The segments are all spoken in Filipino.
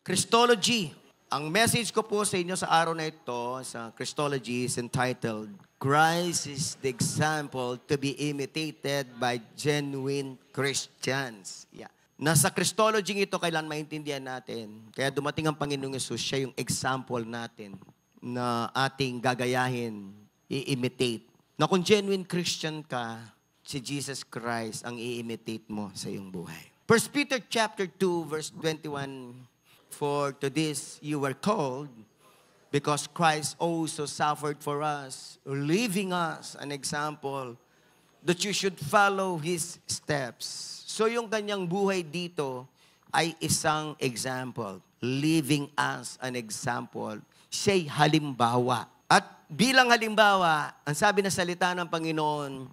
Christology. Ang message ko po sa inyo sa araw na ito, sa Christology, is entitled, Christ is the example to be imitated by genuine Christians. Yeah. Nasa Christology ito, kailan maintindihan natin. Kaya dumating ang Panginoong Yesus, siya yung example natin na ating gagayahin, i-imitate. Na kung genuine Christian ka, si Jesus Christ ang i-imitate mo sa iyong buhay. 1 Peter chapter 2, verse 21, For to this you were called, because Christ also suffered for us, leaving us an example that you should follow His steps. So yung kanyang buhay dito ay isang example, leaving us an example. Siya'y halimbawa. At bilang halimbawa, ang sabi na salita ng Panginoon,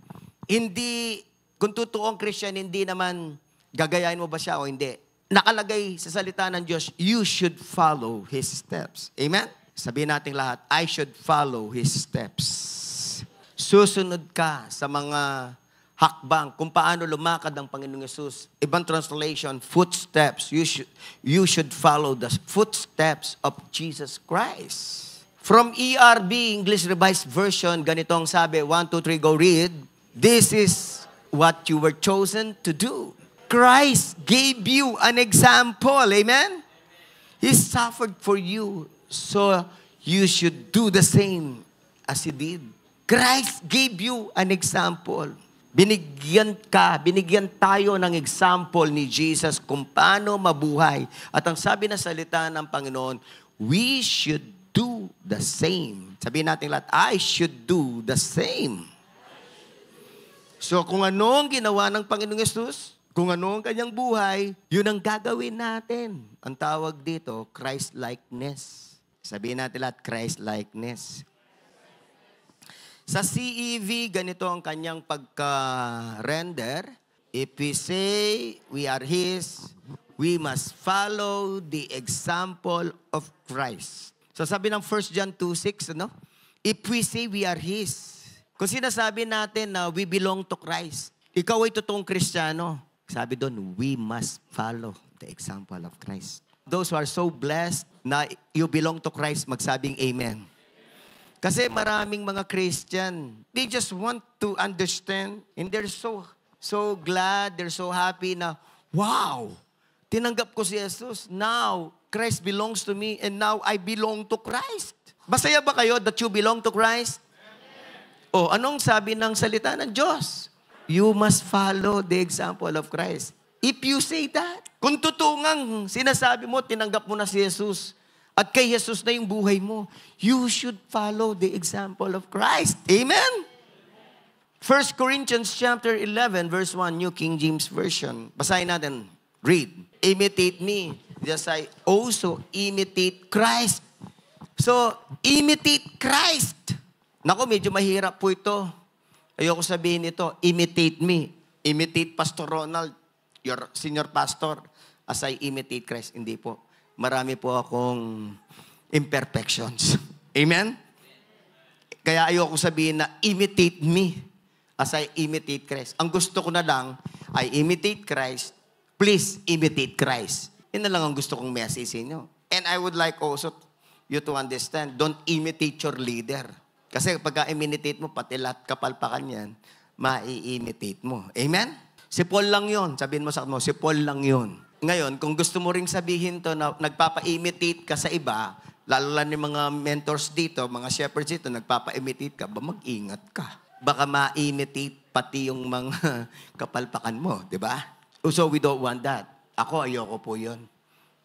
hindi, kung totoong Christian, hindi naman gagayahin mo ba siya o hindi. Nakalagay sa salita ng Diyos, you should follow His steps. Amen? Sabihin natin lahat, I should follow His steps. Susunod ka sa mga hakbang kung paano lumakad ang Panginoong Yesus. Ibang translation, footsteps. You should follow the footsteps of Jesus Christ. From ERV, English Revised Version, ganitong sabi, 1, 2, 3, go read. This is what you were chosen to do. Christ gave you an example. Amen? He suffered for you, so you should do the same as He did. Christ gave you an example. Binigyan tayo ng example ni Jesus kung paano mabuhay. At ang sabi na salita ng Panginoon, we should do the same. Sabihin natin lahat, I should do the same. So kung ano ang ginawa ng Panginoong Yesus, kung ano ang kanyang buhay, yun ang gagawin natin. Ang tawag dito, Christ-likeness. Sabihin natin lahat, Christ-likeness. Sa CEV, ganito ang kanyang pagka-render. If we say we are His, we must follow the example of Christ. So sabi ng 1 John 2:6, ano? If we say we are His, kung sinasabi natin na we belong to Christ, ikaw ay totoong Kristiyano, sabi doon, we must follow the example of Christ. Those who are so blessed na you belong to Christ, magsabing amen. Kasi maraming mga Christian, they just want to understand and they're so glad, they're so happy na, wow, tinanggap ko si Jesus. Now, Christ belongs to me and now I belong to Christ. Masaya ba kayo that you belong to Christ? O, anong sabi ng salita ng Diyos? You must follow the example of Christ. If you say that, kung totoo ngang sinasabi mo, tinanggap mo na si Jesus, at kay Jesus na yung buhay mo, you should follow the example of Christ. Amen? 1 Corinthians chapter 11, verse 1, New King James Version. Basahin natin. Read. Imitate me, just I also imitate Christ. So, imitate Christ. Naku, medyo mahirap po ito. Ayoko sabihin ito, imitate me. Imitate Pastor Ronald, your senior pastor, as I imitate Christ. Hindi po. Marami po akong imperfections. Amen? Kaya ayoko sabihin na imitate me as I imitate Christ. Ang gusto ko na lang, I imitate Christ, please imitate Christ. Yan na lang ang gusto kong message sa inyo. And I would like also you to understand, don't imitate your leader. Kasi pagka imitate mo, pati lahat kapalpakan yan, mai-imitate mo. Amen? Si Paul lang yun. Sabihin mo sa mo, si Paul lang yun. Ngayon, kung gusto mo ring sabihin to na nagpapa-imitate ka sa iba, lalo lang yung mga mentors dito, mga shepherds dito, nagpapa-imitate ka, ba mag-ingat ka. Baka ma-imitate pati yung mga kapalpakan mo, di ba? So we don't want that. Ako, ayoko po yun.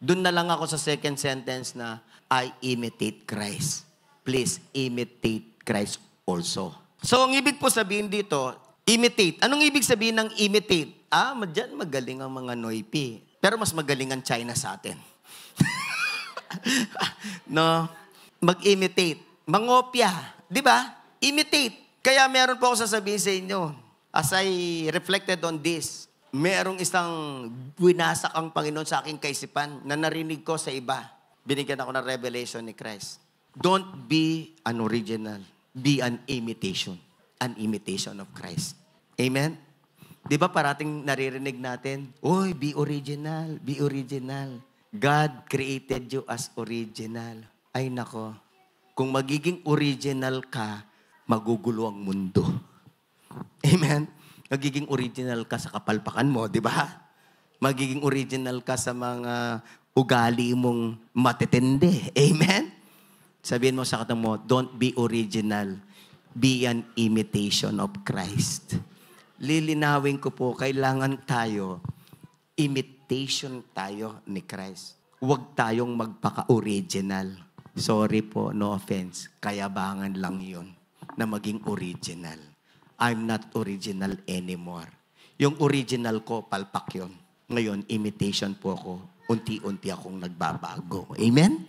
Doon na lang ako sa second sentence na, I imitate Christ. Please imitate Christ also. So, ang ibig po sabihin dito, imitate. Anong ibig sabihin ng imitate? Dyan magaling ang mga Noipi. Pero mas magaling ang China sa atin. No? Mag-imitate. Mangopya. Di ba? Imitate. Kaya meron po ako sasabihin sa inyo. As I reflected on this, merong isang winasak ang Panginoon sa aking kaisipan na narinig ko sa iba. Binigyan ako ng revelation ni Christ. Don't be an original. Be an imitation. An imitation of Christ. Amen? Di ba parating naririnig natin, oy, be original, be original. God created you as original. Ay nako, kung magiging original ka, magugulo ang mundo. Amen? Magiging original ka sa kapalpakan mo, di ba? Magiging original ka sa mga ugali mong matitindi. Amen? Sabihin mo sa kata mo, don't be original. Be an imitation of Christ. Lilinawin ko po, kailangan tayo, imitation tayo ni Christ. Huwag tayong magpaka-original. Sorry po, no offense. Kayabangan lang yun na maging original. I'm not original anymore. Yung original ko, palpak yun. Ngayon, imitation po ako. Unti-unti akong nagbabago. Amen?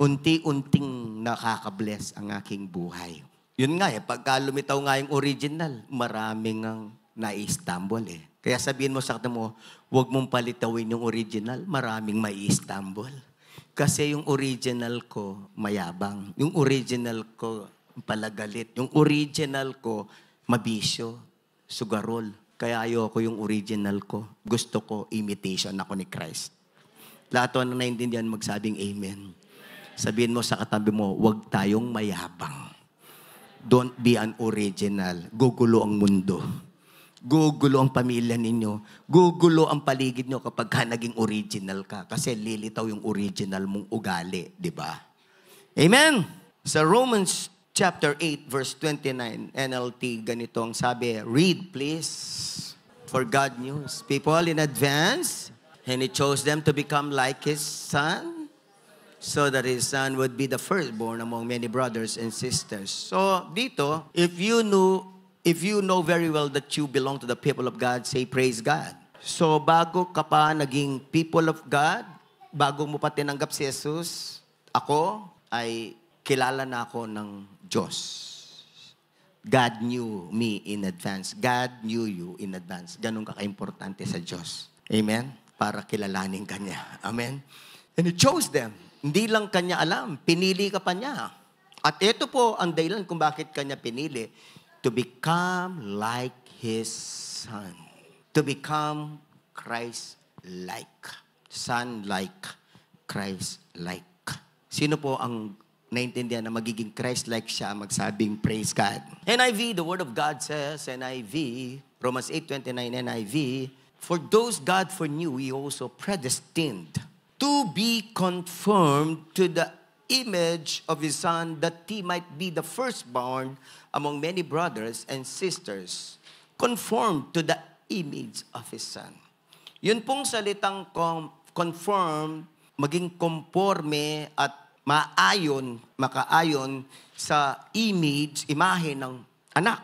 Unti-unting nakaka-bless ang aking buhay. Yun nga pagka lumitaw nga yung original, maraming ang nai-stumble Kaya sabihin mo sa kata mo, huwag mong palitawin yung original, maraming mai-stumble. Kasi yung original ko, mayabang. Yung original ko, palagalit. Yung original ko, mabisyo, sugarol. Kaya ayoko yung original ko. Gusto ko, imitation ako ni Christ. Lahat na naintindihan, magsabing amen. Sabihin mo sa katabi mo, huwag tayong mayabang. Don't be an original. Gugulo ang mundo. Gugulo ang pamilya ninyo. Gugulo ang paligid nyo kapag ka naging original ka. Kasi lilitaw yung original mong ugali. Di ba? Amen? Sa Romans chapter 8, verse 29, NLT, ganito ang sabi. Read, please. For God knew His people in advance, and He chose them to become like His Son, so that His Son would be the firstborn among many brothers and sisters. So, dito, if you know very well that you belong to the people of God, say, praise God. So, bago ka pa naging people of God, bago mo pa tinanggap si Jesus, ako ay kilala na ako ng Diyos. God knew me in advance. God knew you in advance. Ganun ka-importante sa Diyos. Amen? Para kilalanin ka niya. Amen? And He chose them. Hindi lang kanya alam, pinili ka pa niya. At ito po ang dahilan kung bakit kanya pinili, to become like His Son. To become Christ-like. Son-like. Christ-like. Sino po ang naintindihan na magiging Christ-like siya, magsabing praise God? NIV, the Word of God says, NIV, Romans 8:29 NIV, for those God foreknew, He also predestined to be conformed to the image of His Son, that He might be the firstborn among many brothers and sisters. Conformed to the image of His Son. Yun pong salitang conform, maging conforme at makaayon sa image, imahe ng anak.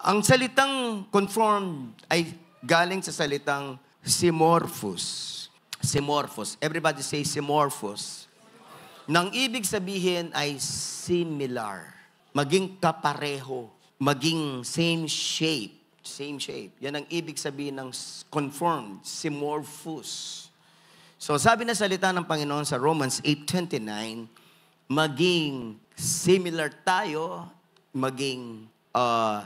Ang salitang conform ay galing sa salitang simorphos. Simorphos. Everybody say simorphos. Nang ibig sabihin ay similar. Maging kapareho. Maging same shape. Same shape. Yan ang ibig sabihin ng conformed. Simorphos. So sabi na salita ng Panginoon sa Romans 8:29, maging similar tayo, maging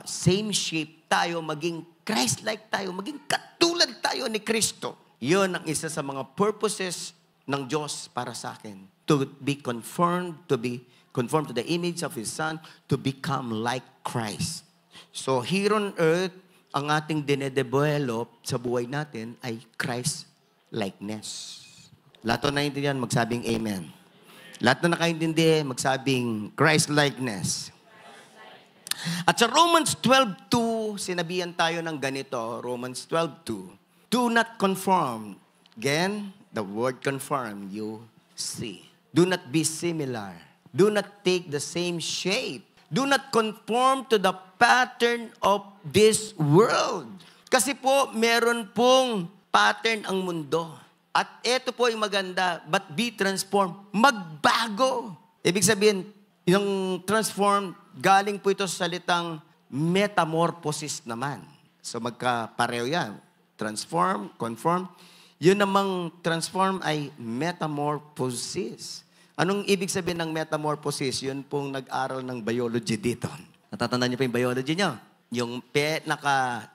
same shape tayo, maging Christ-like tayo, maging katulad tayo ni Kristo. Yun ang isa sa mga purposes ng Diyos para sa akin. To be conformed to the image of His Son, to become like Christ. So here on earth, ang ating dinedevelop sa buhay natin ay Christ-likeness. Lahat na nakaintindihan, magsabing amen. Lahat na nakaintindi, magsabing Christ-likeness. At sa Romans 12:2, sinabihan tayo ng ganito, Romans 12:2, do not conform. Again, the word conform, you see. Do not be similar. Do not take the same shape. Do not conform to the pattern of this world. Kasi po, meron pong pattern ang mundo. At ito po yung maganda, but be transformed. Magbago. Ibig sabihin, yung transform, galing po ito sa salitang metamorphosis naman. So magkapareho yan. Transform, conform. Yun namang transform ay metamorphosis. Anong ibig sabihin ng metamorphosis? Yun pong nag-aral ng biology dito. Natatandaan niyo pa yung biology niyo? Yung pinaka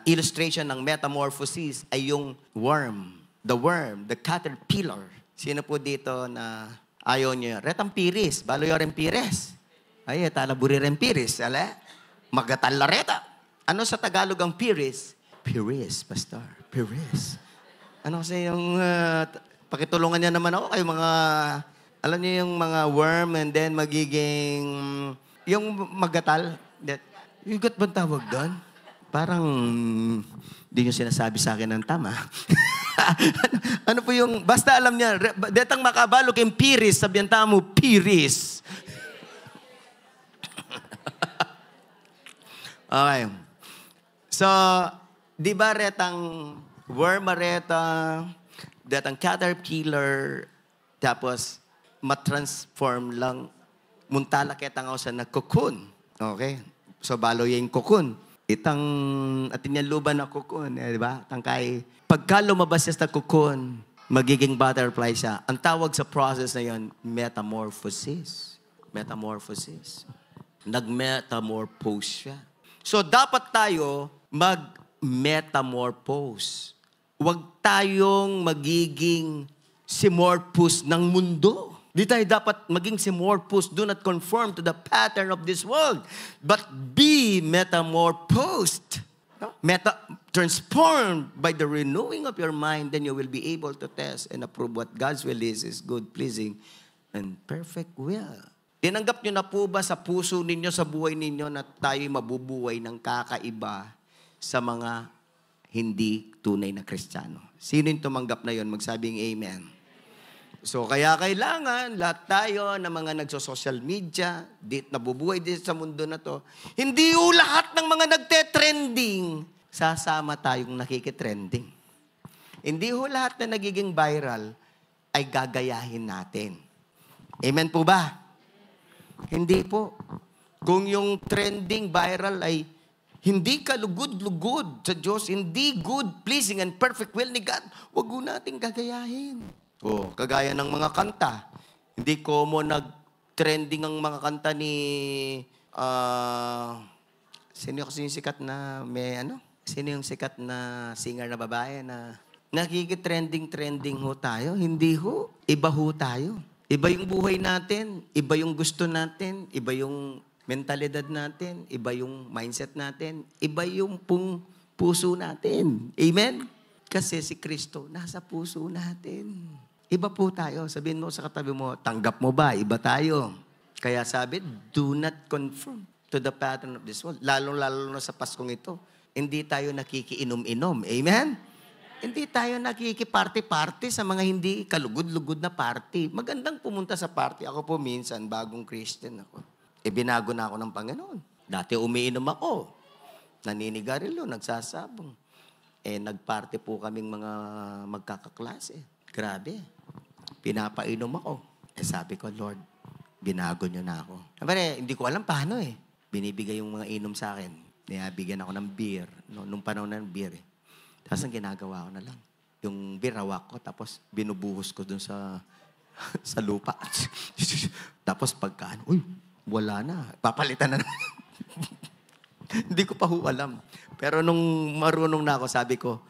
illustration ng metamorphosis ay yung worm. The worm, the caterpillar. Sino po dito na ayaw nyo? Retang piris, balo yung pires. Ay, talaburi rin piris. Ala? Magatal la reta. Ano sa Tagalog ang piris? Piris, pastor. Piris. Ano kasi yung, pakitulungan niya naman ako kayo mga, alam niyo yung mga worm and then magiging, yung magatal. Yung got bang tawag doon? Parang, hindi nyo sinasabi sa akin ng tama. Ano po yung, basta alam niya, detang makabalo kayong piris, sabihan mo, piris. Okay. So, di ba retang worm reta, retang caterpillar, tapos matransform lang, muntala ketang sa nagkukun. Okay? So, balo yung kukun. Itang atin yan luban na kukun, di ba? Tangkay. Pagka lumabas siya sa kukun, magiging butterfly siya. Ang tawag sa process na yun, metamorphosis. Metamorphosis. Nag-metamorphose siya. So, dapat tayo mag-metamorphose. Huwag tayong magiging simorphos ng mundo. Di tayo dapat maging simorphos. Do not conform to the pattern of this world. But be metamorphosed. Transformed by the renewing of your mind, then you will be able to test and approve what God's will is good, pleasing, and perfect will. Tinanggap nyo na po ba sa puso ninyo, sa buhay ninyo, na tayo'y mabubuhay ng kakaiba sa mga hindi tunay na Kristiyano? Sino yung tumanggap na yon? Magsabing amen. So, kaya kailangan, lahat tayo na mga nagso-social media, nabubuhay din sa mundo na to, hindi yung lahat ng mga nagte-trending, sasama tayong nakikitrending. Hindi ho lahat na nagiging viral ay gagayahin natin. Amen po ba? Hindi po. Kung yung trending viral ay hindi kalugod-lugod sa Diyos, hindi good, pleasing, and perfect will ni God, wag ho nating gagayahin. Kagaya ng mga kanta. Hindi ko mo nag-trending ang mga kanta ni... sino kasi yung sikat na may ano? Sino yung sikat na singer na babae na nakikitrending ho tayo? Hindi ho. Iba ho tayo. Iba yung buhay natin, iba yung gusto natin, iba yung mentalidad natin, iba yung mindset natin, iba yung puso natin. Amen? Kasi si Kristo nasa puso natin. Iba po tayo. Sabihin mo sa katabi mo, tanggap mo ba? Iba tayo. Kaya sabi, do not conform to the pattern of this world. Lalo-lalo na sa Paskong ito, hindi tayo nakikiinom-inom. Amen? Hindi tayo nakikiparte-parte sa mga hindi kalugod-lugod na party. Magandang pumunta sa party. Ako po minsan, bagong Christian ako. Binago na ako ng Panginoon. Dati umiinom ako. Naninigarilyo, nagsasabong. Nagparty po kaming mga magkakaklase. Grabe. Pinapainom ako. Sabi ko, Lord, binago niyo na ako. Pero hindi ko alam paano Binibigay yung mga inom sa akin. Bigyan ako ng beer. Nung panahon ng beer Tapos ang ginagawa ko na lang, yung beer hawak ko, tapos binubuhos ko dun sa lupa. Tapos pagkaan, wala na. Papalitan na naman. Hindi ko pa alam. Pero nung marunong na ako, sabi ko,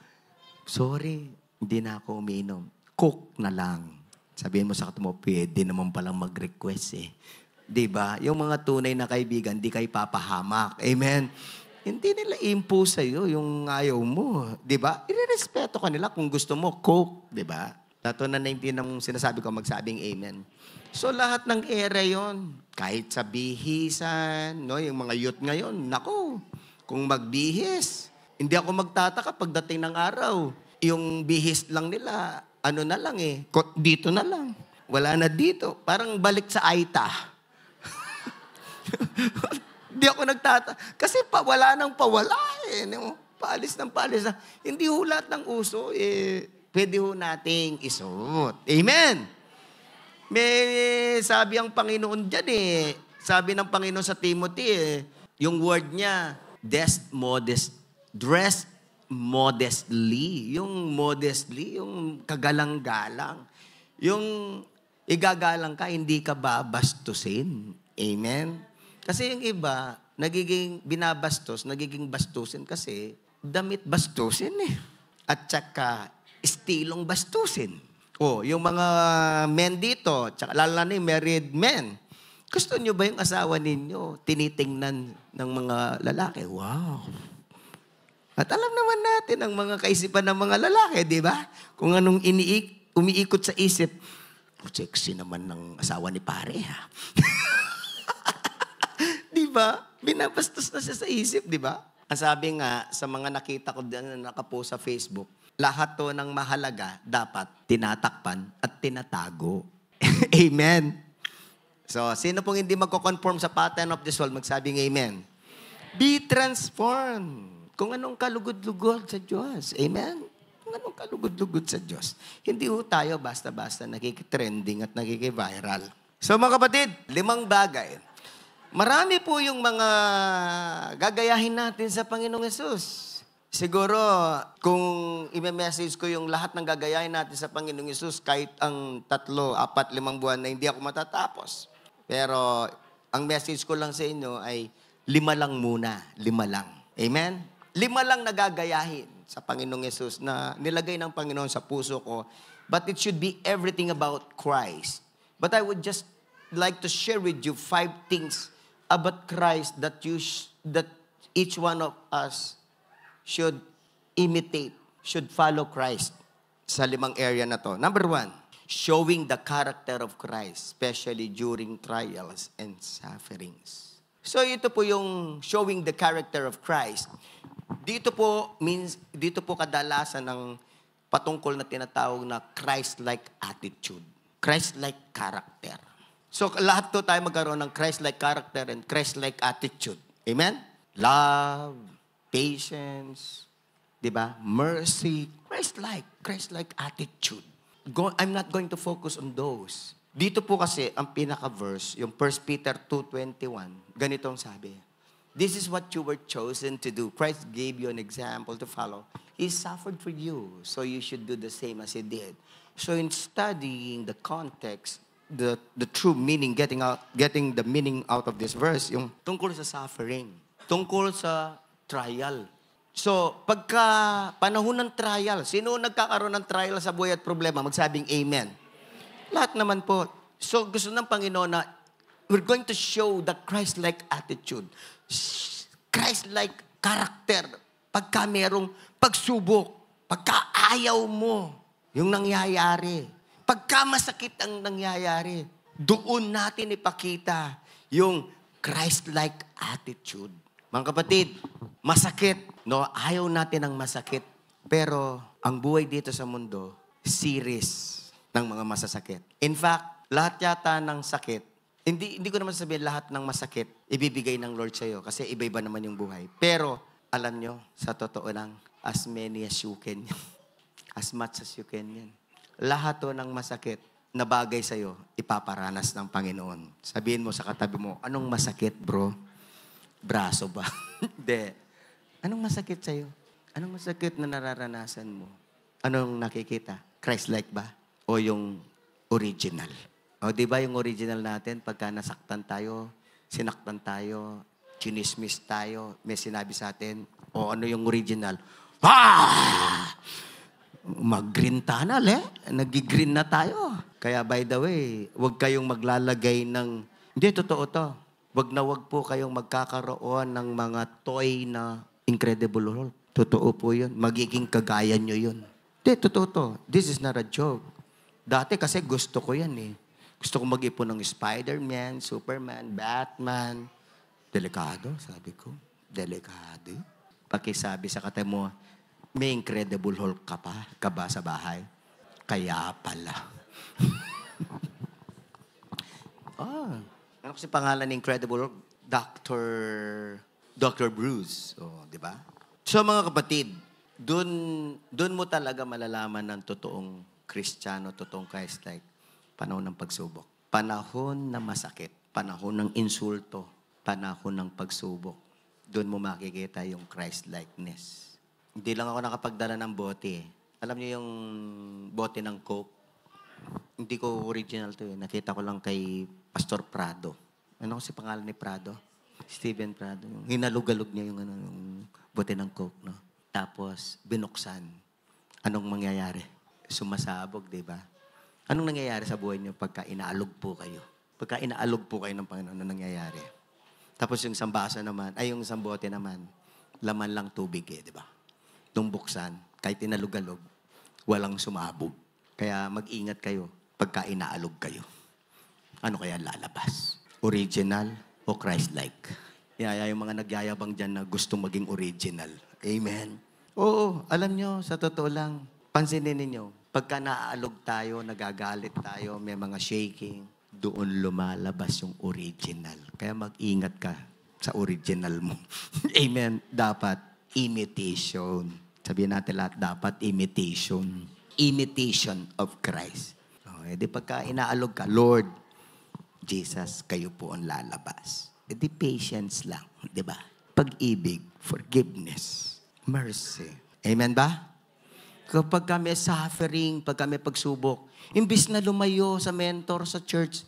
sorry, hindi na ako umiinom. Coke na lang. Sabihin mo sa katabi mo, pwede naman palang mag-request Diba? Yung mga tunay na kaibigan, di kayo papahamak. Amen? Hindi nila impose sa'yo yung ayaw mo. Di ba? Irerespeto ka nila kung gusto mo, Coke. Di ba? Lato na naintindihan ng sinasabi ko, magsabing amen. So, lahat ng era yon, kahit sa bihisan, yung mga youth ngayon, nako, kung magbihis, hindi ako magtataka pagdating ng araw. Yung bihis lang nila, ano na lang dito na lang. Wala na dito. Parang balik sa Aita. Hindi ako kasi wala nang pawala Paalis ng paalis na. Hindi ho lahat ng uso, pwede ho nating isuot. Amen? May sabi ang Panginoon dyan Sabi ng Panginoon sa Timothy yung word niya, dress modestly. Yung modestly, yung kagalang-galang. Yung igagalang ka, hindi ka babastusin. Amen? Kasi yung iba, nagiging binabastos, nagiging bastusin kasi damit bastusin eh. At saka estilong bastusin. Yung mga men dito, tsaka lalo na yung married men, gusto nyo ba yung asawa ninyo tinitingnan ng mga lalaki? Wow! At alam naman natin ang mga kaisipan ng mga lalaki, di ba? Kung anong umiikot sa isip, sexy naman ng asawa ni pare, ha? Di ba? Binabastos na siya sa isip, di ba? Ang sabi nga, sa mga nakita ko na nakapost sa Facebook, lahat to ng mahalaga dapat tinatakpan at tinatago. Amen. So, sino pong hindi magko-conform sa pattern of this world, magsabing amen. Be transformed. Kung anong kalugod-lugod sa Diyos. Amen. Kung anong kalugod-lugod sa Diyos. Hindi ho tayo basta-basta nakikitrending at nakikiviral. So mga kapatid, 5 bagay. Marami po yung mga gagayahin natin sa Panginoong Yesus. Siguro, kung i-message ko yung lahat ng gagayahin natin sa Panginoong Yesus, kahit ang 3, 4, 5 buwan na hindi ako matatapos. Pero, ang message ko lang sa inyo ay 5 lang muna. 5 lang. Amen? 5 lang nagagayahin sa Panginoong Yesus na nilagay ng Panginoon sa puso ko. But it should be everything about Christ. But I would just like to share with you 5 things about Christ that that each one of us should imitate, should follow Christ sa 5 area na to. Number 1, showing the character of Christ, especially during trials and sufferings. So ito po yung showing the character of Christ. Dito po kadalasan ng patungkol na tinatawag na Christ-like attitude. Christ-like character. So lahat to tayo magkaroon ng Christ-like character and Christ-like attitude. Amen? Love, patience, di ba? Mercy, Christ-like attitude. I'm not going to focus on those. Dito po kasi ang pinaka-verse, yung 1 Peter 2:21, ganito ang sabi. This is what you were chosen to do. Christ gave you an example to follow. He suffered for you, so you should do the same as He did. So in studying the context, the true meaning, getting the meaning out of this verse, yung tungkol sa suffering, tungkol sa trial. So, pagka panahon ng trial, sino nagkakaroon ng trial sa buhay at problema? Magsabing amen. Lahat naman po. So, gusto ng Panginoon na we're going to show the Christ-like attitude. Christ-like character. Pagka merong pagsubok, pagka ayaw mo, yung nangyayari. Pagka masakit ang nangyayari, doon natin ipakita yung Christ-like attitude. Mga kapatid, masakit. No, ayaw natin ng masakit. Pero ang buhay dito sa mundo, series ng mga masasakit. In fact, lahat yata ng sakit, hindi ko naman sabihin lahat ng masakit, ibibigay ng Lord sa'yo kasi iba-iba naman yung buhay. Pero, alam nyo, sa totoo lang, as many as you can, as much as you can yan. Lahat to ng masakit na bagay sa'yo, ipaparanas ng Panginoon. Sabihin mo sa katabi mo, anong masakit, bro? Braso ba? Hindi. Anong masakit sa'yo? Anong masakit na nararanasan mo? Anong nakikita? Christ-like ba? O yung original? O di ba yung original natin, pagka nasaktan tayo, sinaktan tayo, chinismis tayo, may sinabi sa atin, o ano yung original? Mag-green tunnel Nag-green na tayo. Kaya by the way, huwag kayong maglalagay ng, hindi, totoo to. Huwag po kayong magkakaroon ng mga toy na Incredible Hulk. Totoo po yun. Magiging kagaya nyo yun. Hindi, totoo to. This is not a joke. Dati kasi gusto ko yan Gusto ko mag-ipon ng Spider-Man, Superman, Batman. Delikado, sabi ko. Delikado. Pakisabi sa kata mo, may Incredible Hulk ka ba sa bahay? Kaya pala. Ano kasi pangalan ng Incredible Hulk? Dr. Bruce. Di ba? So mga kapatid, dun mo talaga malalaman ng totoong Kristiyano, totoong Christ-like. Panahon ng pagsubok. Panahon na masakit. Panahon ng insulto. Panahon ng pagsubok. Doon mo makikita yung Christ-likeness. Hindi lang ako nakapagdala ng bote. Alam niyo yung bote ng Coke? Hindi ko original to Nakita ko lang kay Pastor Prado. Ano kasi pangalan ni Prado? Steven Prado. Yung hinalog-alog niya yung, yung bote ng Coke, no? Tapos, binuksan. Anong mangyayari? Sumasabog, di ba? Anong nangyayari sa buhay niyo pagka inaalog po kayo? Pagka inaalog po kayo ng Panginoon, ano nangyayari? Tapos yung isang baso naman, ay yung isang bote naman, laman lang tubig di ba? Nung buksan, kahit inalog-alog, walang sumabog. Kaya mag-ingat kayo pagka inaalog kayo. Ano kaya lalabas? Original o Christ-like? Yaya yung mga nagyayabang dyan na gusto maging original. Amen. Oo, alam nyo, sa totoo lang, pansinin ninyo, pagka naaalog tayo, nagagalit tayo, may mga shaking, doon lumalabas yung original. Kaya mag-ingat ka sa original mo. Amen. Dapat imitation. Sabihin natin lahat, dapat imitation. Imitation of Christ. Okay, di pagka inaalog ka, Lord, Jesus, kayo po ang lalabas. Di patience lang, di ba? Pag-ibig, forgiveness, mercy. Amen ba? Kapag kami suffering, pag kami pagsubok, imbis na lumayo sa mentor sa church,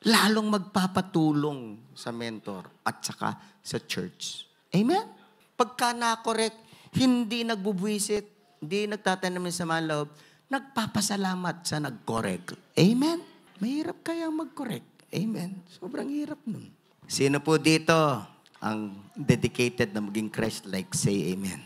lalong magpapatulong sa mentor at saka sa church. Amen? Pagka na-correct, hindi nagbubuisit, hindi nagtatanim sa mga loob, nagpapasalamat sa nag-correct. Amen? Mahirap kaya mag-correct. Amen? Sobrang hirap nun. Sino po dito ang dedicated na maging Christ-like? Say amen.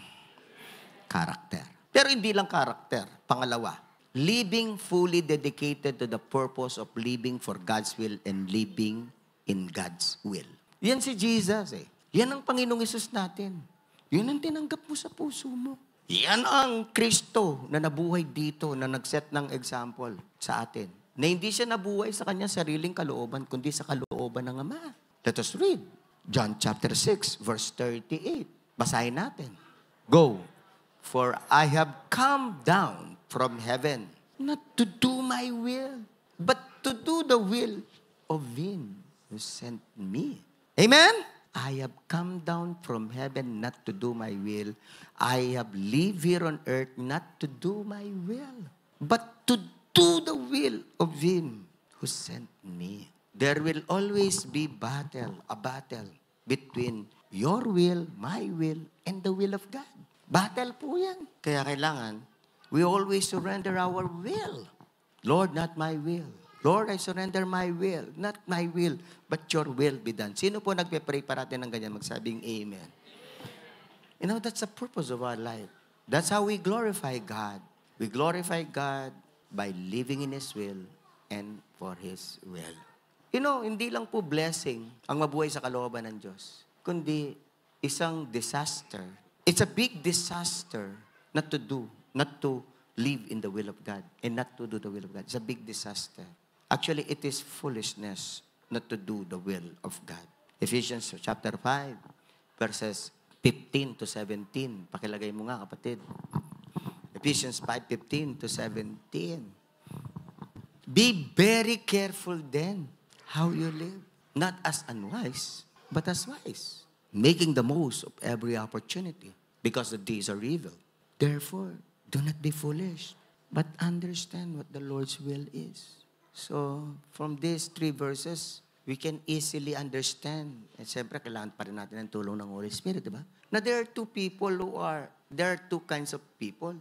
Character. Pero hindi lang character. Pangalawa, living fully dedicated to the purpose of living for God's will and living in God's will. Yan si Jesus Yan ang Panginoong Hesus natin. Yan ang tinanggap mo sa puso mo. Yan ang Kristo na nabuhay dito, na nag-set ng example sa atin. Na hindi siya nabuhay sa kanyang sariling kalooban, kundi sa kalooban ng Ama. Let us read. John chapter 6, verse 38. Basahin natin. Go. For I have come down from heaven, not to do my will, but to do the will of Him who sent me. Amen? I have come down from heaven not to do my will. I have lived here on earth not to do my will, but to do the will of Him who sent me. There will always be a battle between your will, my will, and the will of God. Battle po yan. Kaya kailangan, we always surrender our will. Lord, not my will. Lord, I surrender my will. Not my will, but your will be done. Sino po nagpe-pray parating ng ganyan? Magsabing amen. You know, that's the purpose of our life. That's how we glorify God. We glorify God by living in His will and for His will. You know, hindi lang po blessing ang mabuhay sa kalooban ng Diyos, kundi isang disaster. It's a big disaster not to live in the will of God and not to do the will of God. It's a big disaster. Actually, it is foolishness not to do the will of God. Ephesians chapter 5, verses 15 to 17. Pakilagay mo nga, kapatid. Ephesians 5:15 to 17. Be very careful then how you live, not as unwise, but as wise, making the most of every opportunity, because the days are evil. Therefore, do not be foolish, but understand what the Lord's will is. So, from these 3 verses, we can easily understand. At siyempre, kailangan pa rin natin ang tulong ng Holy Spirit, di ba? Na there are there are two kinds of people.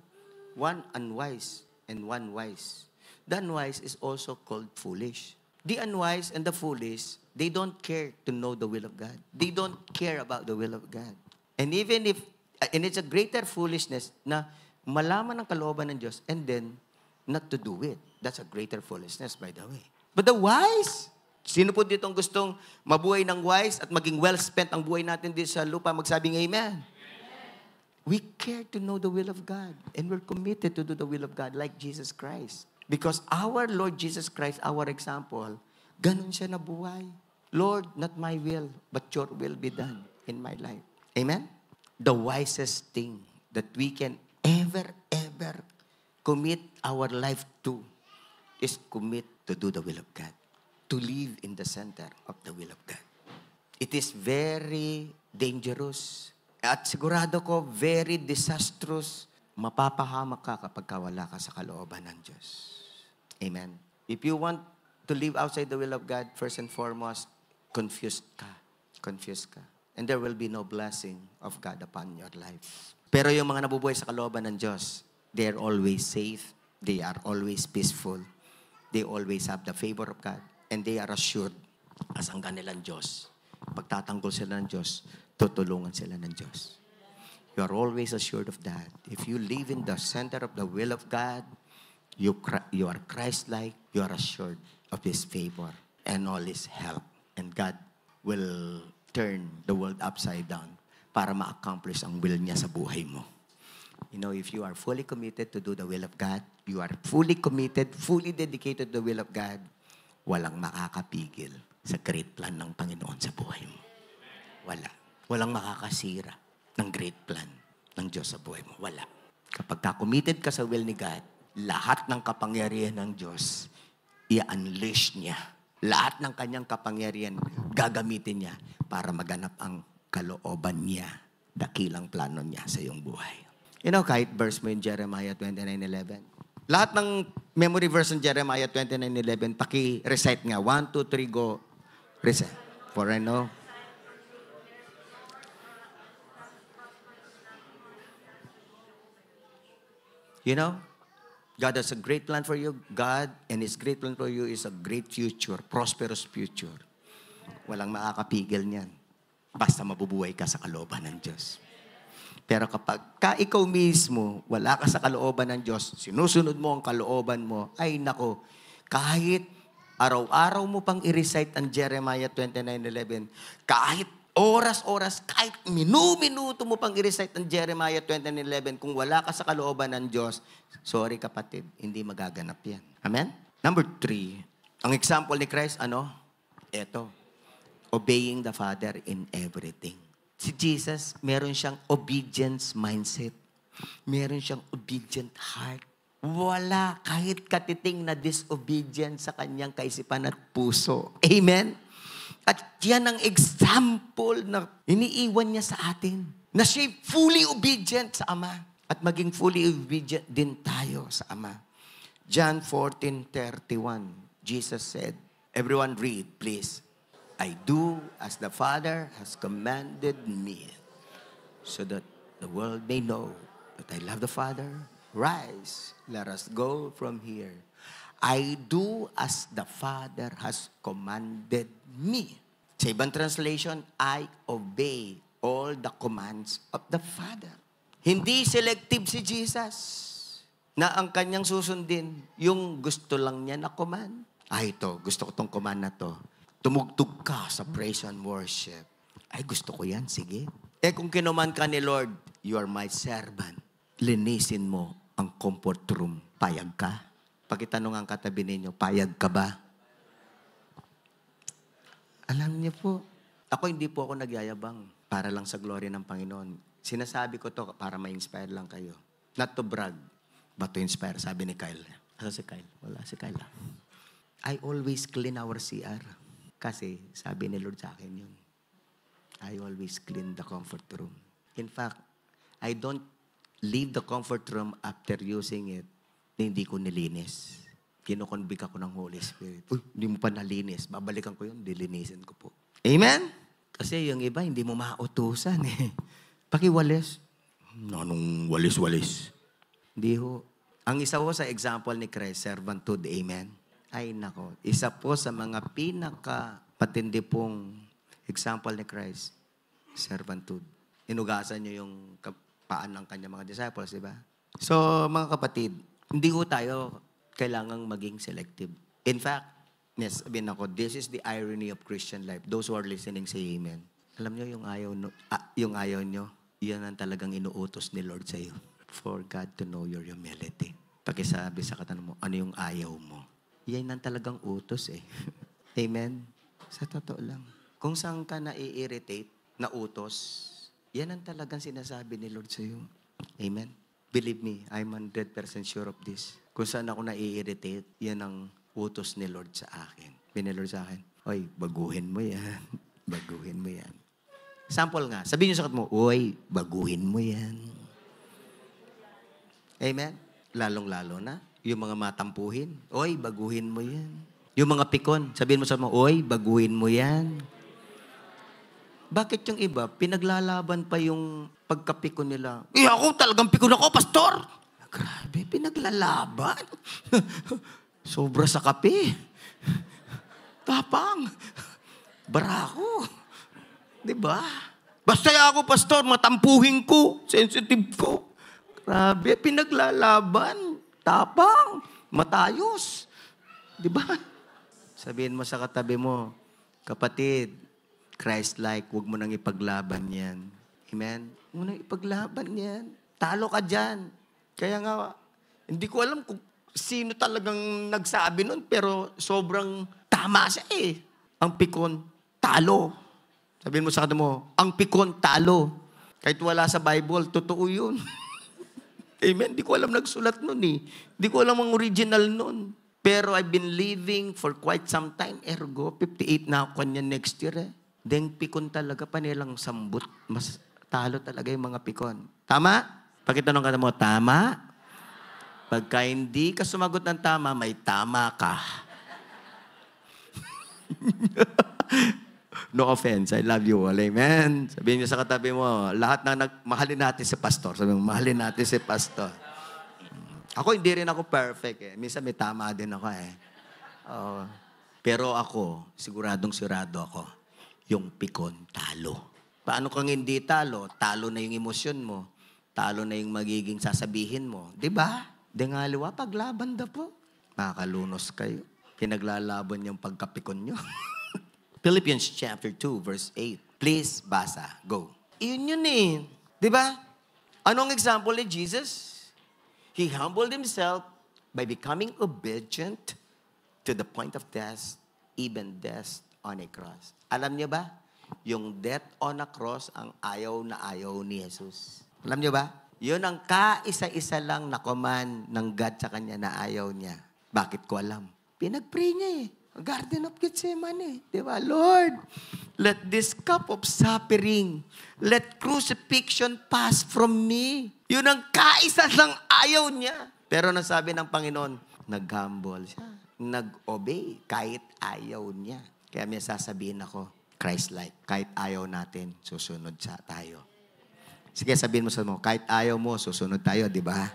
One unwise and one wise. The unwise is also called foolish. The unwise and the foolish, they don't care to know the will of God. They don't care about the will of God. And even if, and it's a greater foolishness na malaman ang kalooban ng Diyos and then not to do it. That's a greater foolishness, by the way. But the wise, sino po dito ang gustong mabuhay ng wise at maging well-spent ang buhay natin dito sa lupa? Magsabing amen. We care to know the will of God and we're committed to do the will of God like Jesus Christ. Because our Lord Jesus Christ, our example, ganun siya nabuhay. Lord, not my will, but your will be done in my life. Amen? The wisest thing that we can ever commit our life to is commit to do the will of God. To live in the center of the will of God. It is very dangerous. At sigurado ko, very disastrous. Mapapahamak ka kapag wala ka sa kalooban ng Diyos. Amen. If you want to live outside the will of God, first and foremost, confused ka. confused ka. And there will be no blessing of God upon your life. Pero yung mga nabubuhay sa kalooban ng Diyos, they are always safe. They are always peaceful. They always have the favor of God. And they are assured as ang kanilang Diyos. Pagtatanggol sila ng Diyos, tutulungan sila ng Diyos. You are always assured of that. If you live in the center of the will of God, you are Christ-like, you are assured of His favor and all His help. And God will turn the world upside down para ma-accomplish ang will niya sa buhay mo. You know, if you are fully committed to do the will of God, you are fully committed, fully dedicated to the will of God, walang makakapigil sa great plan ng Panginoon sa buhay mo. Wala. Walang makakasira ng great plan ng Diyos sa buhay mo. Wala. Kapag committed ka sa will ni God, lahat ng kapangyarihan ng Diyos, i-unleash niya. Lahat ng kanyang kapangyarihan, gagamitin niya para maganap ang kalooban niya, dakilang plano niya sa iyong buhay. You know, kahit verse mo yung Jeremiah 29:11. Lahat ng memory verse ng Jeremiah 29:11, paki-recite nga. 1, 2, 3, go. Recite. For I know. You know, God has a great plan for you. God and His great plan for you is a great future, prosperous future. Walang makakapigil niyan. Basta mabubuhay ka sa kalooban ng Diyos. Pero kapag ikaw mismo, wala ka sa kalooban ng Diyos, sinusunod mo ang kalooban mo, ay nako, kahit araw-araw mo pang i-recite ang Jeremiah 29:11, kahit oras-oras, kahit minuto mo pang i-recite ang Jeremiah 29:11, kung wala ka sa kalooban ng Diyos, sorry kapatid, hindi magaganap yan. Amen? Number 3, ang example ni Christ, Eto, obeying the Father in everything. Si Jesus, meron siyang obedience mindset. Meron siyang obedient heart. Wala kahit katiting na disobedience sa kanyang kaisipan at puso. Amen? At yan ang example na iniiwan niya sa atin. Na siya fully obedient sa Ama. At maging fully obedient din tayo sa Ama. John 14:31, Jesus said, everyone read, please. I do as the Father has commanded me, so that the world may know that I love the Father. Rise, let us go from here. I do as the Father has commanded me. Sa ibang translation, I obey all the commands of the Father. Hindi selective si Jesus na ang kanyang susundin, yung gusto lang niya na command. Ito, gusto ko tong command na to. Tumugtog ka sa praise and worship. Ay, gusto ko yan, sige. Kung kinuman ka ni Lord, you are my servant. Linisin mo ang comfort room. Payag ka? Pakitanong ang katabi ninyo, payag ka ba? Alam niyo po, ako hindi po ako nagyayabang para lang sa glory ng Panginoon. Sinasabi ko to para ma-inspire lang kayo. Not to brag, but to inspire. Sabi ni Kyle. Asa si Kyle? Wala si Kyle. I always clean our CR. Kasi sabi ni Lord sa akin yun. I always clean the comfort room. In fact, I don't leave the comfort room after using it na hindi ko nilinis. Kinoconvict ako ng Holy Spirit. Uy, hindi mo pa nalinis. Babalikan ko yun, dilinisin ko po. Amen? Kasi yung iba, hindi mo mautusan eh. Pakiwalis. Anong walis-walis? Hindi ho. Ang isa ho sa example ni Christ, servanthood. Amen? Ay nako, isa po sa mga pinaka-patindi pong example ni Christ, servanthood. Inugasan niyo yung paan ng kanya mga disciples, di ba? So, mga kapatid, hindi ko tayo kailangang maging selective. In fact, sabihin ako, this is the irony of Christian life. Those who are listening, say amen. Alam niyo, yung ayaw niyo, yan ang talagang inuutos ni Lord sa iyo. For God to know your humility. Pakisabi sa katanong mo, ano yung ayaw mo? Yan ang talagang utos eh. Amen? Sa totoo lang. Kung saan ka na-irritate, na utos, yan ang talagang sinasabi ni Lord sa iyo. Amen? Believe me, I'm 100% sure of this. Kung saan ako na-irritate, yan ang utos ni Lord sa akin. Ni Lord sa akin, oy, baguhin mo yan. Baguhin mo yan. Sample nga, sabihin niyo sa kat mo, oy, baguhin mo yan. Amen? Lalong-lalo na. Yung mga matampuhin, oy, baguhin mo yan. Yung mga pikon, sabihin mo sa mga, oy, baguhin mo yan. Bakit yung iba, pinaglalaban pa yung pagkapikon nila? Ako talagang pikon ako, pastor! Grabe, pinaglalaban. Sobra sa kape. Tapang. Barako. Diba? Basta ako, pastor, matampuhin ko. Sensitive ko. Grabe, pinaglalaban. Tapang. Matayos. Diba? Sabihin mo sa katabi mo, kapatid, Christ-like, huwag mo nang ipaglaban yan. Amen? Huwag mo nang ipaglaban yan. Talo ka dyan. Kaya nga, hindi ko alam kung sino talagang nagsabi nun, pero sobrang tama siya eh. Ang pikon, talo. Sabihin mo sa katabi mo, ang pikon, talo. Kahit wala sa Bible, totoo yun. Amen? Hindi ko alam nagsulat nun eh. Hindi ko alam ang original nun. Pero I've been living for quite some time. Ergo, 58 na ako kanya next year eh. Deng pikon talaga, panilang sambut. Mas talo talaga yung mga pikon. Tama? Pakitanong ka mo, tama? Pagka hindi ka sumagot ng tama, may tama ka. No offense, I love you all. Amen? Sabihin niyo sa katabi mo, lahat na mahalin natin si pastor. Sabihin mo, mahalin natin si pastor. Ako, hindi rin ako perfect eh. Minsan may tama din ako eh. Pero ako, siguradong-sigurado ako. Yung pikon, talo. Paano kang hindi talo? Talo na yung emosyon mo. Talo na yung magiging sasabihin mo. Diba? Dengaliwa, paglaban da po. Makakalunos kayo. Pinaglalaban yung pagkapikon nyo. Philippians chapter 2, verse 8. Please, basa. Go. Yun eh. Diba? Anong example ni Jesus? He humbled himself by becoming obedient to the point of death, even death on a cross. Alam niyo ba? Yung death on a cross ang ayaw na ayaw ni Jesus. Alam niyo ba? Yun ang kaisa-isa lang na command ng God sa kanya na ayaw niya. Bakit ko alam? Pinag-pray niya eh. Garden of Gethsemane. Di ba? Lord, let this cup of suffering, let crucifixion pass from me. Yun ang kaisa lang ayaw niya. Pero nasabi ng Panginoon, nag-humble siya. Nag-obey kahit ayaw niya. Kaya may sasabihin ako, Christ-like. Kahit ayaw natin, susunod sa tayo. Sige, sabihin mo sa mo, kahit ayaw mo, susunod tayo, di ba?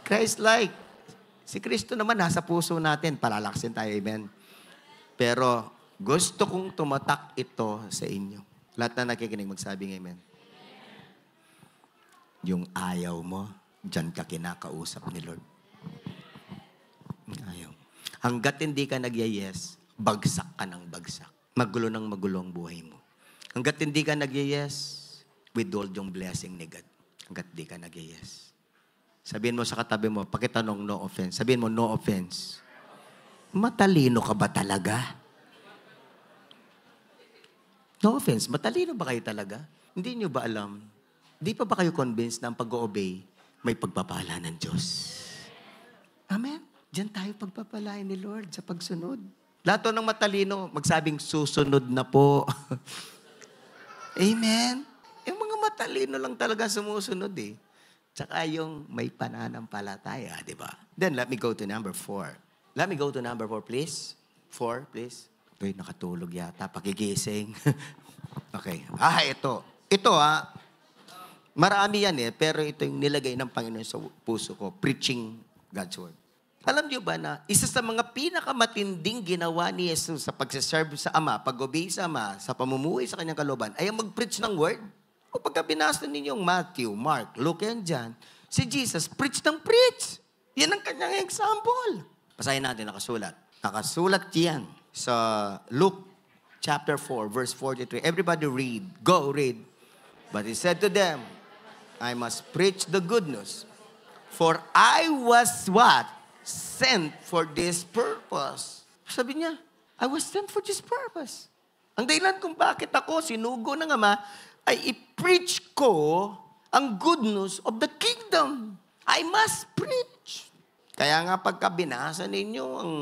Christ-like. Si Kristo naman, nasa puso natin. Palalaksin tayo, amen? Pero gusto kong tumatak ito sa inyo. Lahat na nakikinig, magsabing amen. Yung ayaw mo, dyan ka kinakausap ni Lord. Ayaw. Hanggat hindi ka nag-yes, bagsak ka ng bagsak. Magulo ng magulo ang buhay mo. Hanggat hindi ka nag-yes, withhold yung blessing ni God. Hanggat hindi ka nag-yes. Sabihin mo sa katabi mo, pakitanong no offense. Sabihin mo, no offense. Matalino ka ba talaga? No offense, matalino ba kayo talaga? Hindi nyo ba alam? Di pa ba kayo convinced na ang pag-o-obey may pagpapala ng Diyos? Amen? Diyan tayo pagpapalain ni Lord sa pagsunod. Lahat ng matalino, magsabing susunod na po. Amen? Yung mga matalino lang talaga sumusunod eh. Tsaka yung may pananampalataya, di ba? Then let me go to number 4. Let me go to number 4, please. 4, please. Uy, nakatulog yata. Pakigising. Okay. Ito. Ito marami yan eh, pero ito yung nilagay ng Panginoon sa puso ko. Preaching God's Word. Alam niyo ba na isa sa mga pinakamatinding ginawa ni Jesus sa pagsaserve sa Ama, pag-obey sa Ama, sa pamumuhay sa kanyang kalooban, ay ang mag-preach ng Word? O pagka binasa ninyong Matthew, Mark, Luke, and John, si Jesus, preach ng preach. Yan ang kanyang example. Basahin natin, nakasulat. Nakasulat yan sa Luke chapter 4, verse 43. Everybody read. Go, read. But he said to them, I must preach the good news. For I was what? Sent for this purpose. Sabi niya, I was sent for this purpose. Ang dahilan kung bakit ako sinugo ng Ama ay i-preach ko ang good news of the kingdom. I must preach. Kaya nga pagka binasa ninyo ang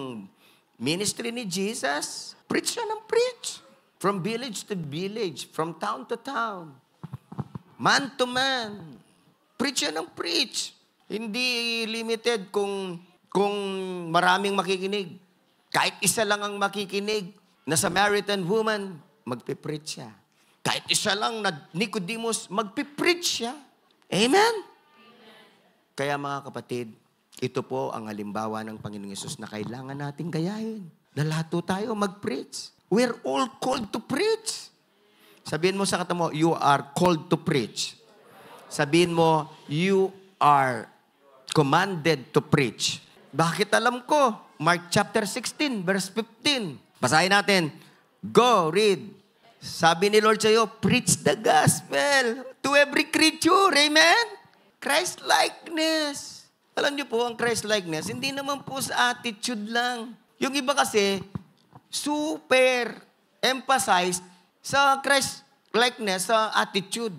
ministry ni Jesus, preach siya ng preach. From village to village, from town to town, man to man. Preach siya ng preach. Hindi limited kung maraming makikinig. Kahit isa lang ang makikinig na Samaritan woman, magpipreach siya. Kahit isa lang na Nicodemus, magpipreach siya. Amen? Kaya mga kapatid, ito po ang halimbawa ng Panginoong Yesus na kailangan nating gayahin. Na lahat po tayo mag-preach. We're all called to preach. Sabihin mo sa kata mo, you are called to preach. Sabihin mo, you are commanded to preach. Bakit alam ko? Mark chapter 16, verse 15. Basahin natin. Go, read. Sabi ni Lord sa'yo, preach the gospel to every creature. Amen? Christ-likeness. Alam niyo po, ang Christ-likeness, hindi naman po sa attitude lang. Yung iba kasi, super emphasized sa Christ-likeness, sa attitude.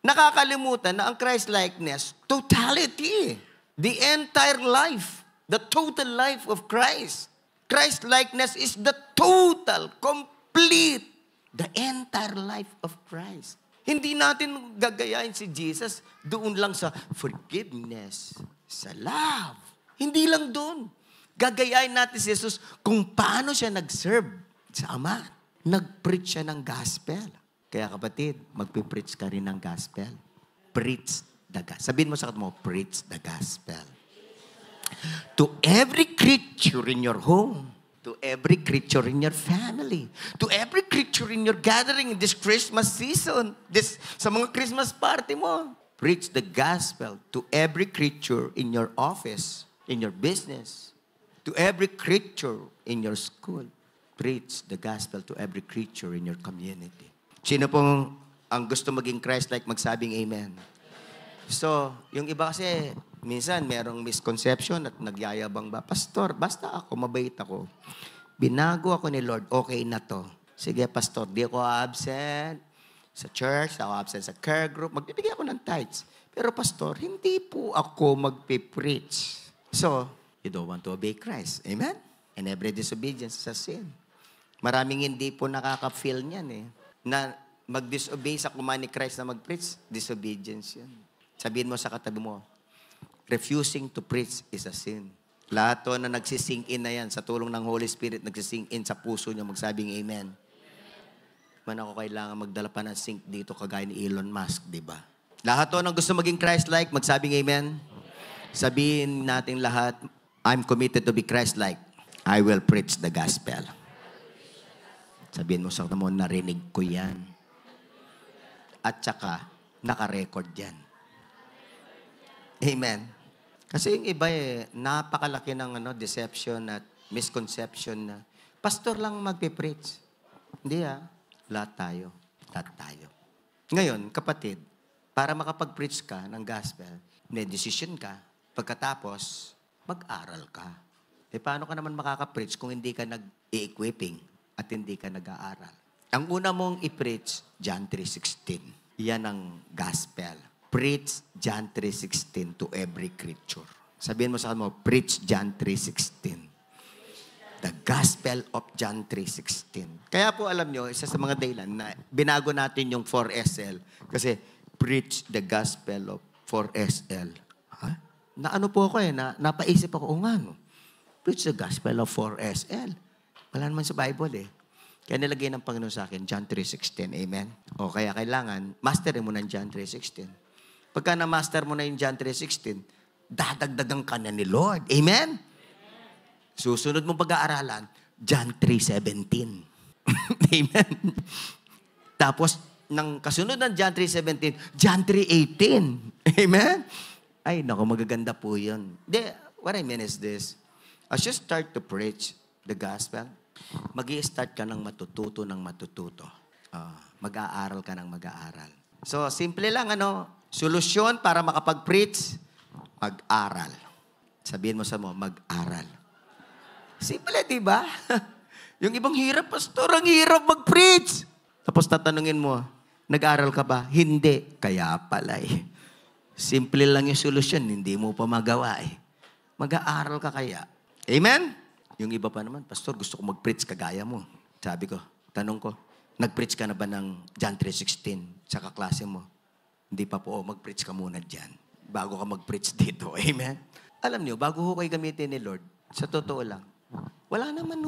Nakakalimutan na ang Christ-likeness, totality. The entire life. The total life of Christ. Christ-likeness is the total, complete, the entire life of Christ. Hindi natin gagayahin si Jesus doon lang sa forgiveness, sa love. Hindi lang doon. Gagayahin natin si Jesus kung paano siya nag-serve sa Ama. Nag-preach siya ng gospel. Kaya kapatid, magpipreach ka rin ng gospel. Preach the gospel. Sabihin mo sa kapatid mo, preach the gospel. To every creature in your home, to every creature in your family, to every creature in your gathering in this Christmas season, sa mga Christmas party mo, preach the gospel to every creature in your office, in your business, to every creature in your school. Preach the gospel to every creature in your community. Sino pong ang gusto maging Christ-like magsabing amen? So, yung iba kasi, minsan merong misconception at nagyayabang ba, Pastor, basta ako, mabait ako. Binago ako ni Lord, okay na to. Sige, Pastor, di ako absent sa church, ako absent sa care group, magbibigay ako ng tithes. Pero Pastor, hindi po ako magpipreach. So, you don't want to obey Christ. Amen? And every disobedience is a sin. Maraming hindi po nakaka-feel niyan eh. Na mag-disobey sa command ni Christ na mag-preach, disobedience yan. Sabihin mo sa katabi mo, refusing to preach is a sin. Lahat to na nagsising in na yan, sa tulong ng Holy Spirit, nagsising in sa puso niya, magsabing amen. Man ako kailangan magdala pa ng sink dito kagaya ni Elon Musk, di ba? Lahat to na gusto maging Christ-like, magsabing amen. Sabihin natin lahat, I'm committed to be Christ-like. I will preach the gospel. Sabihin mo sa katabi mo, narinig ko yan. At saka, naka-record yan. Amen. Kasi yung iba napakalaki ng deception at misconception na, pastor lang magpipreach. Hindi lahat tayo. Lahat tayo. Ngayon, kapatid, para makapag-preach ka ng gospel, may decision ka, pagkatapos, mag-aral ka. Paano ka naman makaka-preach kung hindi ka nag-i-equipping at hindi ka nag-aaral? Ang una mong i-preach, John 3:16. Yan ang gospel. Preach John 3:16 to every creature. Sabihin mo sa kanila, preach John 3:16. The gospel of John 3:16. Kaya po alam nyo, isa sa mga dahilan na binago natin yung 4SL kasi preach the gospel of 4SL. Na ano po ako napaisip ako, preach the gospel of 4SL. Wala naman sa Bible Kaya nilagay ng Panginoon sa akin, John 3:16. Amen? O kaya kailangan, masterin mo ng John 3:16. Pagka na-master mo na yung John 3:16, dadagdagan ka na ni Lord. Amen? Susunod mong pag-aaralan, John 3:17. Amen? Tapos, ng kasunod ng John 3:17, John 3:18. Amen? Ay, naku, magaganda po yun. What I mean is this. As you start to preach the gospel, mag-i-start ka ng matututo. Mag-aaral ka ng mag-aaral. So, simple lang, solusyon para makapag-preach, mag-aral. Sabihin mo sa mag-aral. Simple, di ba? Yung ibang hirap, Pastor, ang hirap mag-preach. Tapos tatanungin mo, nag-aral ka ba? Hindi. Kaya pala Simple lang yung solusyon, hindi mo pa magawa Mag-aaral ka kaya. Amen? Yung iba pa naman, Pastor, gusto ko mag-preach kagaya mo. Sabi ko, tanong ko, nag-preach ka na ba ng John 3:16 sa kaklase mo? Hindi pa po, mag-preach ka muna dyan. Bago ka mag-preach dito. Amen? Alam niyo, bago ko kayo gamitin ni Lord, sa totoo lang, wala naman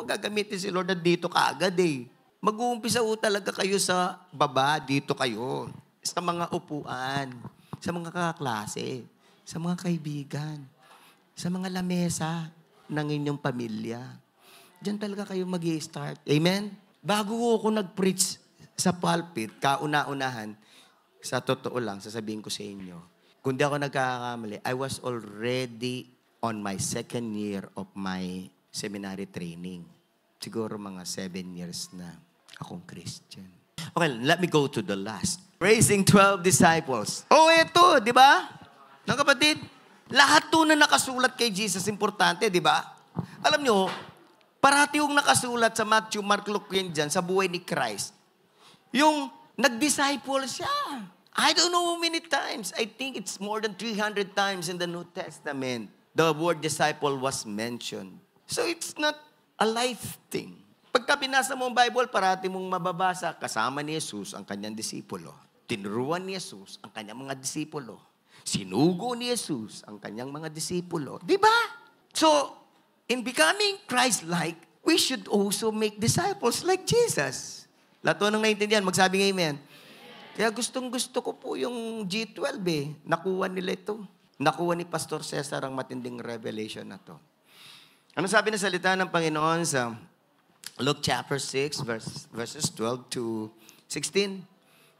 gagamitin si Lord na dito kaagad Mag-uumpisa ho talaga kayo sa baba, dito kayo. Sa mga upuan, sa mga kaklase, sa mga kaibigan, sa mga lamesa ng inyong pamilya. Diyan talaga kayo mag-i-start. Amen? Bago ako nag-preach sa pulpit, kauna-unahan, sa totoo lang, sasabihin ko sa inyo, kung di ako nagkakamali, I was already on my second year of my seminary training. Siguro mga 7 years na akong Christian. Okay, let me go to the last. Raising 12 disciples. Oh, ito, di ba? Mga kapatid, lahat to na nakasulat kay Jesus, importante, di ba? Alam nyo, parati yung nakasulat sa Matthew, Mark, Luke, yan dyan, sa buhay ni Christ. Yung nag-disciple siya. I don't know how many times. I think it's more than 300 times in the New Testament. The word disciple was mentioned. So it's not a life thing. Pagka binasa mo ang Bible, parati mong mababasa, kasama ni Jesus ang kanyang disipulo. Tinuruan ni Jesus ang kanyang mga disipulo. Sinugo ni Jesus ang kanyang mga disipulo. Di ba? So, in becoming Christ-like, we should also make disciples like Jesus. Lahat nang naintindihan, magsabing amen. Kaya gustong-gusto ko po yung G12 eh. Nakuha nila ito. Nakuha ni Pastor Cesar ang matinding revelation na to. Ano sabi ng salita ng Panginoon sa Luke chapter 6, verses 12 to 16?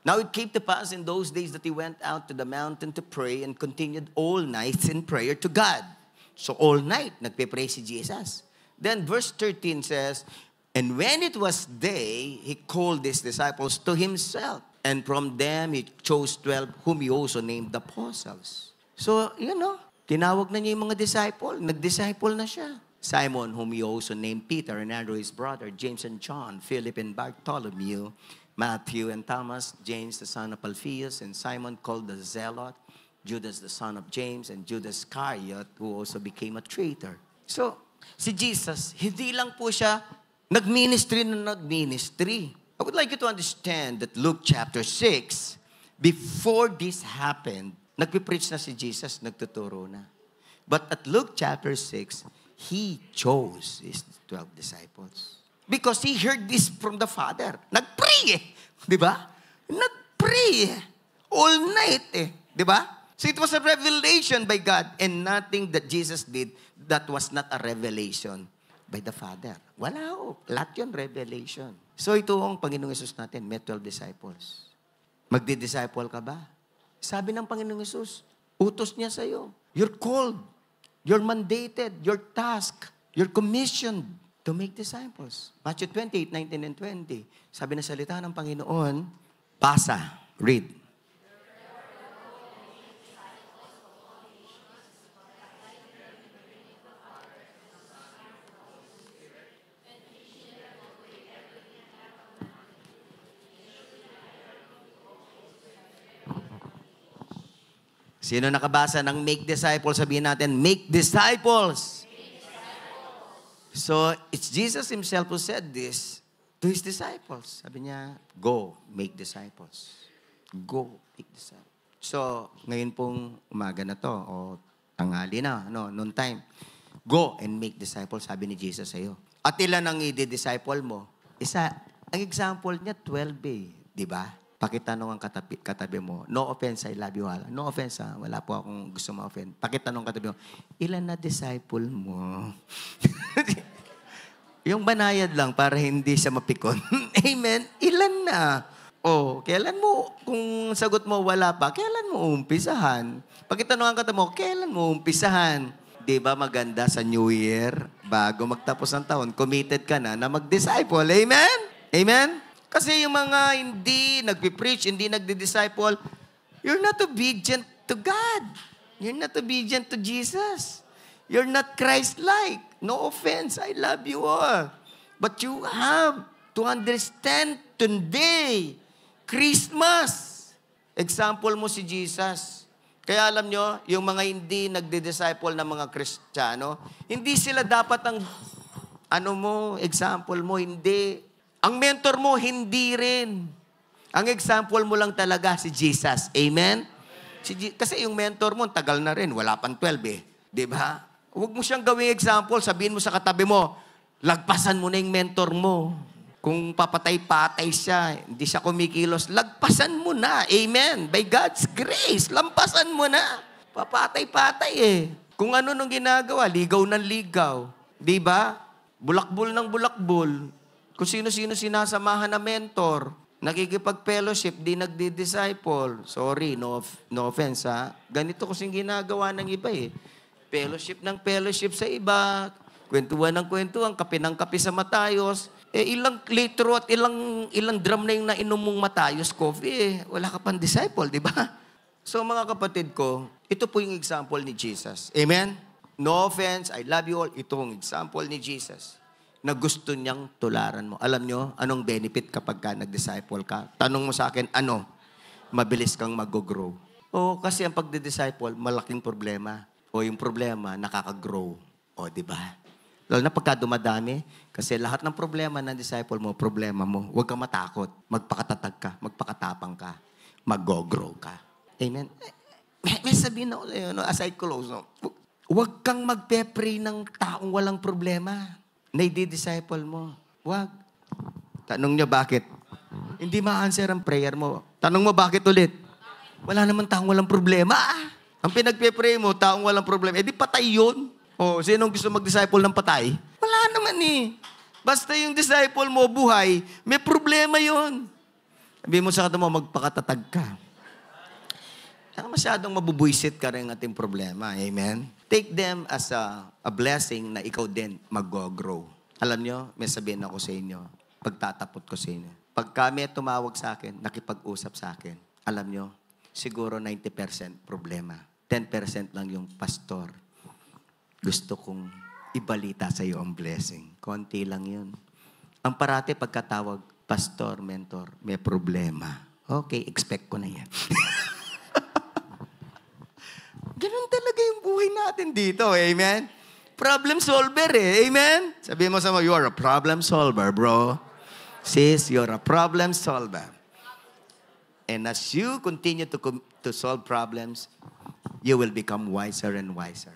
Now it came to pass in those days that he went out to the mountain to pray and continued all nights in prayer to God. So all night, nagpe-pray si Jesus. Then verse 13 says, and when it was day, he called his disciples to himself. And from them, he chose 12, whom he also named the apostles. So, tinawag na niya yung mga disciple. Nag-disciple na siya. Simon, whom he also named Peter, and Andrew his brother, James and John, Philip and Bartholomew, Matthew and Thomas, James the son of Alphaeus, and Simon called the Zealot, Judas the son of James, and Judas Iscariot, who also became a traitor. So, si Jesus, hindi lang po siya nag-ministry na nag-ministry. I would like you to understand that Luke chapter 6, before this happened, nagpipreach na si Jesus, nagtuturo na. But at Luke chapter 6, He chose His 12 disciples. Because He heard this from the Father. Nag-pray eh. Di ba? Nag-pray eh. All night eh. Di ba? So it was a revelation by God and nothing that Jesus did that was not a revelation by the Father. Wala ho. Lahat yun, revelation. So ito ang Panginoong Yesus natin, may 12 disciples. Magdi-disciple ka ba? Sabi ng Panginoong Yesus, utos niya sa'yo. You're called. You're mandated. You're tasked. You're commissioned to make disciples. Matthew 28, 19 and 20. Sabi na salita ng Panginoon, basa, read. Sino nakabasa ng make disciples? Sabihin natin, make disciples. Make disciples. So, it's Jesus Himself who said this to His disciples. Sabi niya, go, make disciples. Go, make disciples. So, ngayon pong umaga na to, o tanghali na, noon time, go and make disciples, sabi ni Jesus sa'yo. At ilan ang i-disciple mo? Isa, ang example niya, 12 eh. Di ba? Pakitanong ang katabi mo. No offense, I love you all. No offense, ha? Wala po akong gusto ma-offend. Pakitanong katabi mo, ilan na disciple mo? Yung banayad lang para hindi siya mapikon. Amen? Ilan na? Kailan mo, kung sagot mo wala pa, kailan mo umpisahan? Pakitanong ang katabi mo, kailan mo umpisahan? Di ba maganda sa New Year, bago magtapos ng taon, committed ka na mag-disciple. Amen? Amen? Kasi yung mga hindi nagpipreach, hindi nagdi-disciple, you're not obedient to God. You're not obedient to Jesus. You're not Christ-like. No offense, I love you all. But you have to understand today, Christmas. Example mo si Jesus. Kaya alam nyo, yung mga hindi nagdi-disciple na mga Kristiyano, hindi sila dapat ang, example mo, hindi. Ang mentor mo, hindi rin. Ang example mo lang talaga si Jesus. Amen? Kasi yung mentor mo, tagal na rin. Wala pang 12 eh. Di ba? Huwag mo siyang gawing example. Sabihin mo sa katabi mo, lagpasan mo na yung mentor mo. Kung papatay-patay siya, hindi siya kumikilos, lagpasan mo na. Amen. By God's grace, lampasan mo na. Papatay-patay eh. Kung ano nung ginagawa, ligaw ng ligaw. Di ba? Bulakbol ng bulakbol. Kung sino-sino sinasamahan na mentor, nakikipag-fellowship, di nagdi-disciple. Sorry, no offense ha. Ganito kasing ginagawa ng iba eh. Fellowship ng fellowship sa iba. Kwentuhan ng kwentuhan, kape ng kape sa Matayos. Ilang litro at ilang drum na yung nainom mong Matayos coffee wala ka pang disciple, di ba? So mga kapatid ko, ito po yung example ni Jesus. Amen? No offense, I love you all. Ito ang example ni Jesus na gusto niyang tularan mo. Alam nyo, anong benefit kapag ka nag-disciple ka? Tanong mo sa akin, ano? Mabilis kang mag-grow. O kasi ang pagdi-disciple, malaking problema. O yung problema, nakaka-grow. O, di ba? Lalo na pagka dumadami, kasi lahat ng problema ng disciple mo, problema mo. Huwag kang matakot. Magpakatatag ka, magpakatapang ka, mag-grow ka. Amen? May sabihin ako sa'yo, as I close, huwag kang magpe-pray ng taong walang problema na i-disciple mo. Huwag. Tanong niyo bakit? Hindi ma-answer ang prayer mo. Tanong mo bakit ulit? Wala naman taong walang problema. Ang pinagpe-pray mo, taong walang problema, di patay yun. O, sinong gusto mag-disciple ng patay? Wala naman eh. Basta yung disciple mo, buhay, may problema yun. Sabi mo sa kata mo, magpakatatag ka. Saka masyadong mabubuisit ka rin ang ating problema. Amen? Take them as a blessing na ikaw din mag-grow. Alam nyo, may sabihin ako sa inyo, pagtatapot ko sa inyo. Pag kami tumawag sa akin, nakipag-usap sa akin, alam nyo, siguro 90% problema. 10% lang yung pastor. Gusto kong ibalita sa iyo ang blessing. Konti lang yun. Ang parati pagkatawag, pastor, mentor, may problema. Okay, expect ko na yan. Ganun talaga yung buhay natin dito. Amen? Problem solver eh. Amen? Sabihin mo sa mo, you are a problem solver, bro. Sis, you're a problem solver. And as you continue to solve problems, you will become wiser and wiser.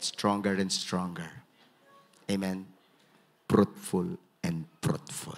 Stronger and stronger. Amen? Fruitful and fruitful.